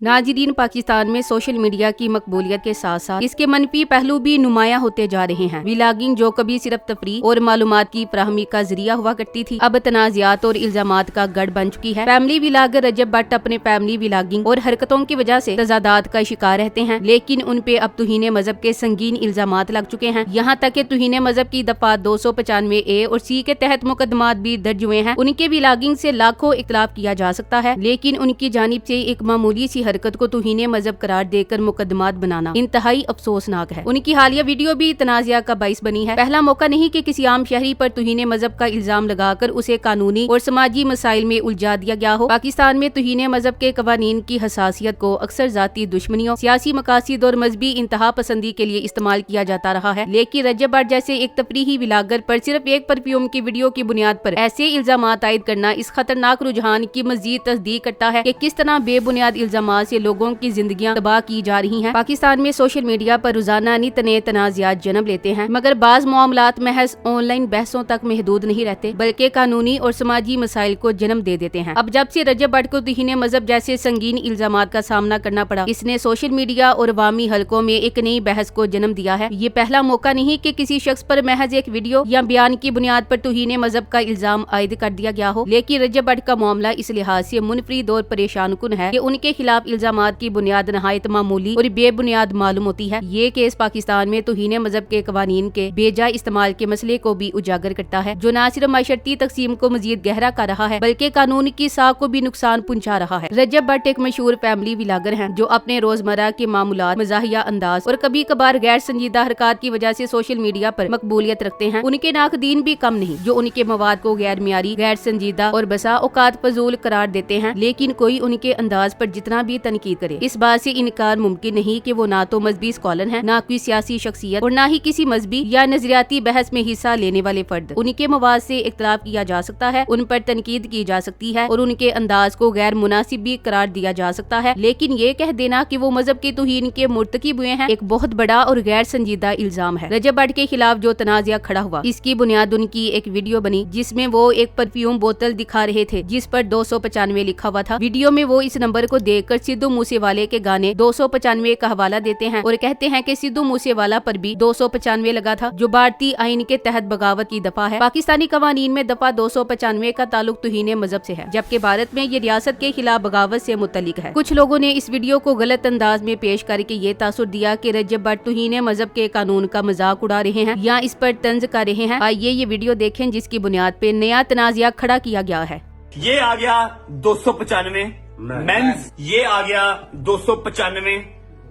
नाज़रीन, पाकिस्तान में social media की मकबूलियत के साथ साथ इसके मनफी पहलू भी नुमायां होते जा रहे हैं। व्लॉगिंग, जो कभी सिर्फ तफरीह और मालूमात की फराहमी का जरिया हुआ करती थी, अब तनाज़ात और इल्जामात का गढ़ बन चुकी है। फैमिली व्लॉगर रजब भट्ट अपने फैमिली व्लॉगिंग और हरकतों की वजह से तजादात का शिकार रहते हैं, लेकिन उन पे अब तौहीन मजहब के संगीन इल्जामात लग चुके हैं। यहाँ तक कि तौहीन मजहब की दफा 295A और C के तहत मुकदमात भी दर्ज हुए हैं। उनके व्लॉगिंग से लाखों इख्तलाफ किया जा सकता है, लेकिन उनकी जानिब से एक मामूली सी हरकत को तौहीन मजहब करार देकर मुकदमात बनाना इंतहाई अफसोसनाक है। उनकी हालिया वीडियो भी तनाज़ा का बाइस बनी है। पहला मौका नहीं कि किसी आम शहरी पर तौहीन मजहब का इल्जाम लगाकर उसे कानूनी और समाजी मसाइल में उलझा दिया गया हो। पाकिस्तान में तौहीन मजहब के कवानीन की हसासियत को अक्सर जाती दुश्मनियों, सियासी मकासद और मजहबी इंतहा पसंदी के लिए इस्तेमाल किया जाता रहा है, लेकिन रजब भट्ट जैसे एक तफरीही व्लॉगर पर सिर्फ एक परफ्यूम की वीडियो की बुनियाद पर ऐसे इल्जामात आयद करना इस खतरनाक रुझान की मजीद तस्दीक करता है कि किस तरह बेबुनियाद इल्जामात से लोगों की जिंदगियां तबाह की जा रही हैं। पाकिस्तान में सोशल मीडिया पर रोजाना नित नए तनाज़ात जन्म लेते हैं, मगर बाज मामलात महज ऑनलाइन बहसों तक महदूद नहीं रहते, बल्कि कानूनी और समाजी मसाइल को जन्म दे देते हैं। अब जब से रजब भट्ट को तौहीन मजहब जैसे संगीन इल्जामात का सामना करना पड़ा, इसने सोशल मीडिया और अवामी हलकों में एक नई बहस को जन्म दिया है। ये पहला मौका नहीं कि किसी शख्स पर महज एक वीडियो या बयान की बुनियाद पर तौहीन मजहब का इल्जाम आयद कर दिया गया हो, लेकिन रजब भट्ट का मामला इस लिहाज से मुनफरिद और परेशान कुन है कि उनके खिलाफ इल्जामात की बुनियाद नहायत मामूली और बेबुनियाद मालूम होती है। ये केस पाकिस्तान में तौहीन मजहब के कवानीन के बेजा इस्तेमाल के मसले को भी उजागर करता है, जो न सिर्फ माशरती तकसीम को मजीद गहरा कर रहा है, बल्कि कानून की साख को भी नुकसान पहुंचा रहा है। रजब भट्ट एक मशहूर फैमिली व्लॉगर हैं, जो अपने रोजमर्रा के मामूलात, मज़ाहिया अंदाज और कभी कभार गैर संजीदा हरकत की वजह से सोशल मीडिया पर मकबूलियत रखते हैं। उनके नाकदीन भी कम नहीं, जो उनके मवाद को गैर मियारी, गैर संजीदा और बसा औकात फजूल करार देते हैं, लेकिन कोई उनके अंदाज पर जितना भी तनकीद करे, इस बात से इनकार मुमकिन नहीं कि वो ना तो मजहबी स्कॉलर हैं, ना कोई सियासी शख्सियत और ना ही किसी मजहबी या नजरियाती बहस में हिस्सा लेने वाले फर्द। उनके मवाद से इख्तलाफ किया जा सकता है, उन पर तनकीद की जा सकती है और उनके अंदाज को गैर मुनासिब भी करार दिया जा सकता है, लेकिन ये कह देना कि वो मजहब की तौहीन के मुर्तकिब हुए हैं एक बहुत बड़ा और गैर संजीदा इल्जाम है। रजब भट्ट के खिलाफ जो तनाज़ा खड़ा हुआ, इसकी बुनियाद उनकी एक वीडियो बनी जिसमें वो एक परफ्यूम बोतल दिखा रहे थे जिस पर 295 लिखा हुआ था। वीडियो में वो इस नंबर को देखकर सिद्धू मूसेवाले के गाने 295 का हवाला देते हैं और कहते हैं कि सिद्धू मूसेवाला पर भी 295 लगा था, जो भारतीय आईन के तहत बगावत की दफा है। पाकिस्तानी कवानीन में दफा 295 का ताल्लुक तौहीन मजहब से है, जबकि भारत में ये रियासत के खिलाफ बगावत से मुतल्लिक है। कुछ लोगों ने इस वीडियो को गलत अंदाज में पेश करके ये तासुर दिया कि रजब भट्ट तौहीन मजहब के कानून का मजाक उड़ा रहे हैं या इस पर तंज कर रहे हैं। आइए ये वीडियो देखें जिसकी बुनियाद पे नया तनाज़ा खड़ा किया गया है। ये आ गया 295 मेंस, ये आ गया 295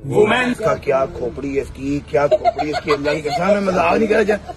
वुमेन्स। का क्या खोपड़ी है इसकी, क्या खोपड़ी इसकी, अल्लाह की कसम मैं मजाक नहीं कर रहा।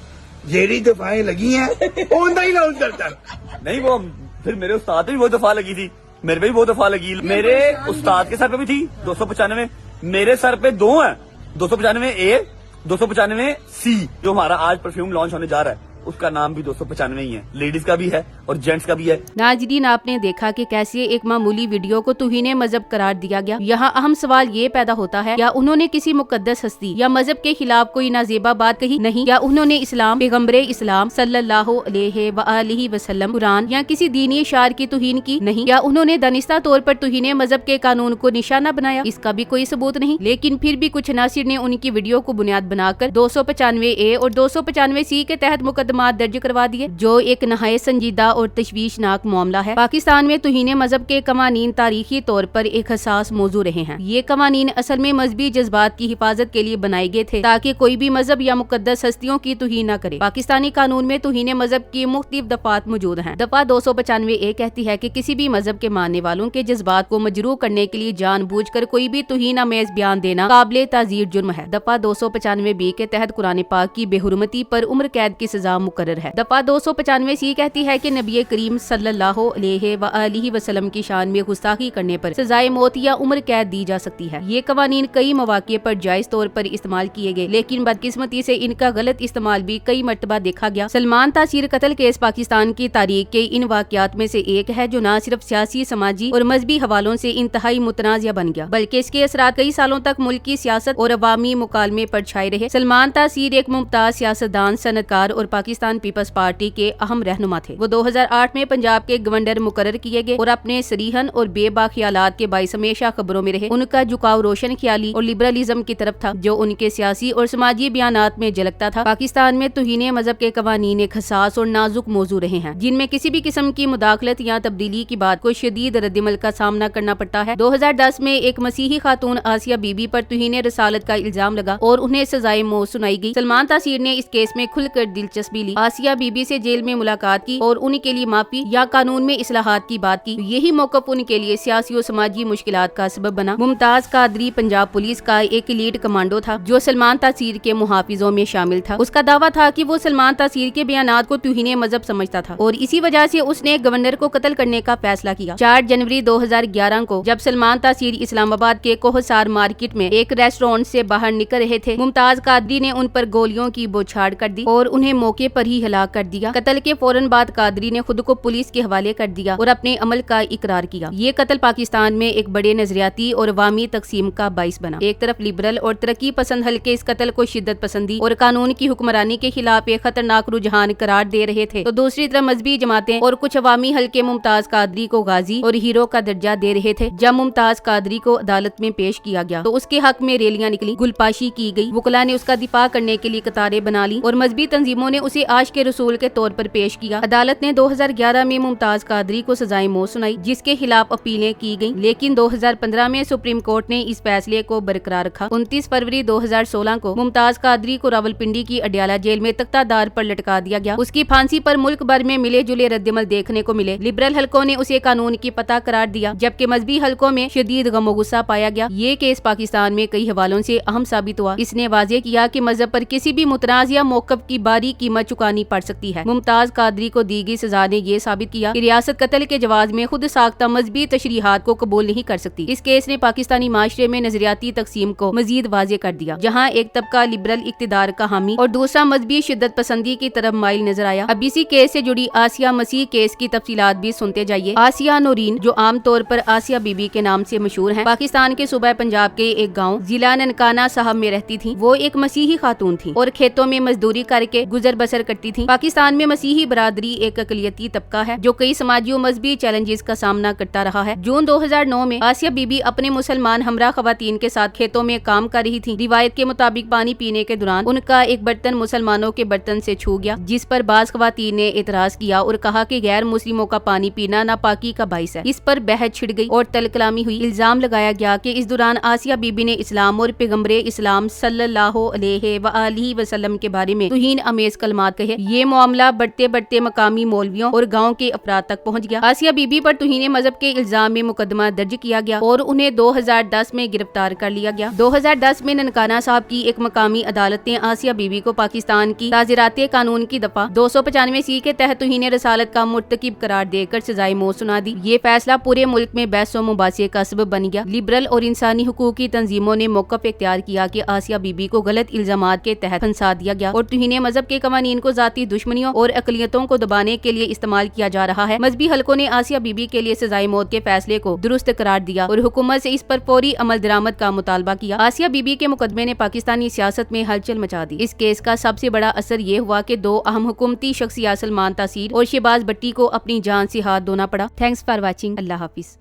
जेडी दफाएं लगी हैं ओंदा ही लाउंज करता है। नहीं, वो फिर मेरे उस्ताद पे भी वो दफा लगी थी, मेरे पे भी वो दफा लगी, मेरे उस्ताद के सर पे भी थी 295, मेरे सर पे दो है 295A 295C। जो हमारा आज परफ्यूम लॉन्च होने जा रहा है उसका नाम भी 295 ही है, लेडीज का भी है और जेंट्स का भी है। नाज़रीन, आपने देखा कि कैसे एक मामूली वीडियो को तौहीन मजहब करार दिया गया। यहाँ अहम सवाल ये पैदा होता है, क्या उन्होंने किसी मुकद्दस हस्ती या मजहब के खिलाफ कोई नाजेबा बात कही? नहीं। क्या उन्होंने इस्लाम, पैगम्बरे इस्लाम सल्लल्लाहु अलैहि वसल्लम, कुरान या किसी दीनी इशार की तौहीन की? नहीं। क्या उन्होंने दानिस्ता तौर पर तौहीन मजहब के कानून को निशाना बनाया? इसका भी कोई सबूत नहीं। लेकिन फिर भी कुछ नासिर ने उनकी वीडियो को बुनियाद बनाकर 295A और 295C के तहत मुकदमात दर्ज करवा दिए, जो एक नहायत संजीदा और तशवीशनाक मामला है। पाकिस्तान में तौहीन मजहब के कवानीन तारीखी तौर पर एक हसास मौजू रहे हैं। ये कवानीन असल में मजहबी जज्बात की हिफाजत के लिए बनाए गए थे, ताकि कोई भी मजहब या मुकद्दस हस्तियों की तौहीन न करे। पाकिस्तानी कानून में तौहीन मजहब की मुख्तलिफ दफात मौजूद हैं। दफा 295A कहती है कि किसी भी मजहब के मानने वालों के जज्बात को मजरूह करने के लिए जानबूझकर कोई भी तौहीन आमेज बयान देना काबिल ताज़ीर जुर्म है। दफा 295B के तहत कुरान पाक की बेहुरमती पर उम्र कैद की सजा मुकर्रर है। दफा 295C कहती है कि नबी करीम सल्लल्लाहु अलैहि वसल्लम की शान में गुस्ताखी करने पर सजाए मौत या उम्र कैद दी जा सकती है। ये कवानीन कई मौके पर जायज तौर पर इस्तेमाल किए गए, लेकिन बदकिस्मती से इनका गलत इस्तेमाल भी कई मर्तबा देखा गया। सलमान तासीर कत्ल केस पाकिस्तान की तारीख के इन वाकयात में से एक है, जो न सिर्फ सियासी, समाजी और मजहबी हवालों से इंतहाई मुतनाज़ा बन गया, बल्कि इसके असरात कई सालों तक मुल्क की सियासत और अवामी मुकालमे पर छाए रहे। सलमान तासीर एक मुमताज सियासतदान, सनतकार और पाकिस्तान पाकिस्तान पीपल्स पार्टी के अहम रहनुमा थे। वो 2008 में पंजाब के गवर्नर मुकर्रर किए गए और अपने सरीहन और बेबाक ख्यालात के बाइस हमेशा खबरों में रहे। उनका झुकाव रोशन ख्याली और लिबरलिज्म की तरफ था, जो उनके सियासी और समाजी बयानात में झलकता था। पाकिस्तान में तौहीन मजहब के कवानीन एक हसास और नाजुक मौजू रहे हैं, जिनमें किसी भी किस्म की मुदाखलत या तब्दीली की बात को शदीद रद्दमल का सामना करना पड़ता है। 2010 में एक मसीही खातून आसिया बीबी पर तौहीन रसालत का इल्जाम लगा और उन्हें सजाए मौत सुनाई गई। सलमान तासीर ने इस केस में खुलकर दिलचस्पी ली, आसिया बीबी से जेल में मुलाकात की और उनके लिए माफी या कानून में इस्लाहात की बात की। यही मौक़िफ़ उनके लिए सियासी और समाजी मुश्किलात का सबब बना। मुमताज कादरी पंजाब पुलिस का एक एलीट कमांडो था, जो सलमान तासीर के मुहाफिजों में शामिल था। उसका दावा था कि वो सलमान तासीर के बयानात को तौहीन मजहब समझता था और इसी वजह से उसने गवर्नर को कत्ल करने का फैसला किया। 4 जनवरी 2011 को जब सलमान तासीर इस्लामाबाद के कोहसार मार्केट में एक रेस्टोरेंट से बाहर निकल रहे थे, मुमताज कादरी ने उन पर गोलियों की बौछार कर दी और उन्हें मौके पर ही हलाक कर दिया। कत्ल के फौरन बाद कादरी ने खुद को पुलिस के हवाले कर दिया और अपने अमल का इकरार किया। ये कत्ल पाकिस्तान में एक बड़े नजरियाती और अवामी तकसीम का बाइस बना। एक तरफ लिबरल और तरक्की पसंद हल्के इस कत्ल को शिद्दत पसंदी और कानून की हुक्मरानी के खिलाफ एक खतरनाक रुझान करार दे रहे थे, तो दूसरी तरफ मजहबी जमातें और कुछ अवामी हल्के मुमताज कादरी को गाजी और हीरो का दर्जा दे रहे थे। जब मुमताज कादरी को अदालत में पेश किया गया तो उसके हक में रैलियां निकली, गुलपाशी की गई, वकला ने उसका दिफा करने के लिए कतारें बना ली और मजहबी तंजीमों ने उसे आशिक़ रसूल के तौर पर पेश किया। अदालत ने 2011 में मुमताज कादरी को सजाए मौत सुनाई, जिसके खिलाफ अपीलें की गयी, लेकिन 2015 में सुप्रीम कोर्ट ने इस फैसले को बरकरार रखा। 29 फरवरी 2016 को मुमताज कादरी को रावलपिंडी की अडयाला जेल में तख्तादार पर लटका दिया गया। उसकी फांसी पर मुल्क भर में मिले जुले रद्दमल देखने को मिले। लिबरल हलकों ने उसे कानून की पता करार दिया, जबकि मजहबी हलकों में शदीद गमो गुस्सा पाया गया। ये केस पाकिस्तान में कई हवालों से अहम साबित हुआ। इसने वाज़ेह किया कि मजहब पर किसी भी मुतनाज़ या मौक़िफ़ की भारी कीमत चुकानी पड़ सकती है। मुमताज कादरी को दी गई सजा ने ये साबित किया कि रियासत कत्ल के जवाज में खुद साख्ता मजहबी तशरीहात को कबूल नहीं कर सकती। इस केस ने पाकिस्तानी माशरे में नजरियाती तकसीम को मजीद वाज़ेह कर दिया, जहाँ एक तबका लिबरल इक़्तिदार का हामी और दूसरा मजहबी शिद्दत पसंदी की तरफ माइल नजर आया। अब इसी केस से जुड़ी आसिया मसीह केस की तफसीलात भी सुनते जाइए। आसिया नूरीन, जो आम तौर पर आसिया बीबी के नाम से मशहूर है, पाकिस्तान के सूबा पंजाब के एक गाँव जिला ननकाना साहब में रहती थी। वो एक मसीही खातून थी और खेतों में मजदूरी करके गुजर बसर करती थी। पाकिस्तान में मसीही बरादरी एक अक़लियती तबका है, जो कई समाजी और मजहबी चैलेंजेस का सामना करता रहा है। जून 2009 में आसिया बीबी अपने मुसलमान हमरा खवातीन के साथ खेतों में काम कर रही थी। रिवायत के मुताबिक पानी पीने के दौरान उनका एक बर्तन मुसलमानों के बर्तन से छू गया, जिस पर बाज़ खवातीन ने एतराज किया और कहा कि गैर मुस्लिमों का पानी पीना नापाकी का बाइस है। इस पर बहस छिड़ गई और तलकलामी हुई। इल्जाम लगाया गया कि इस दौरान आसिया बीबी ने इस्लाम और पैगम्बरे इस्लाम सल्लल्लाहु अलैहि वसल्लम के बारे में तौहीन अमेज कलमात कहे। ये मामला बढ़ते बढ़ते मकामी मौलवियों और गाँव के अफराद तक पहुँच गया। आसिया बीबी पर तौहीन मजहब के इल्जाम में मुकदमा दर्ज किया गया और उन्हें 2010 में गिरफ्तार कर लिया गया। 2010 में ननकाना साहब की एक मकामी अदालत ने आसिया बीबी को पाकिस्तान की ताज़ीराते कानून की दफा 295C के तहत तौहीन रसालत का मुर्तकिब करार देकर सजाए मौत सुना दी। ये फैसला पूरे मुल्क में बहस व मुबासे का सबब बन गया। लिबरल और इंसानी हुकूक की तंजीमों ने मौक़िफ़ इख्तियार किया कि आसिया बीबी को गलत इल्जामात के तहत फंसा दिया गया और तौहीन मजहब के कवानीन को जाती दुश्मनियों और अक़लियतों को दबाने के लिए इस्तेमाल किया जा रहा है। मजहबी हलकों ने आसिया बीबी के लिए सजाए मौत के फैसले को दुरुस्त करार दिया और हुकूमत से इस पर फौरी अमल दरामद का मुतालबा किया। आसिया बीबी के मुकदमे ने पाकिस्तानी सियासत में हलचल मचा दी। इस केस का सबसे बड़ा असर ये हुआ कि 2 अहम हुकूमती शख्सियत सलमान तासीर और शहबाज भट्टी को अपनी जान से हाथ धोना पड़ा। Thanks for watching. Allah Hafiz.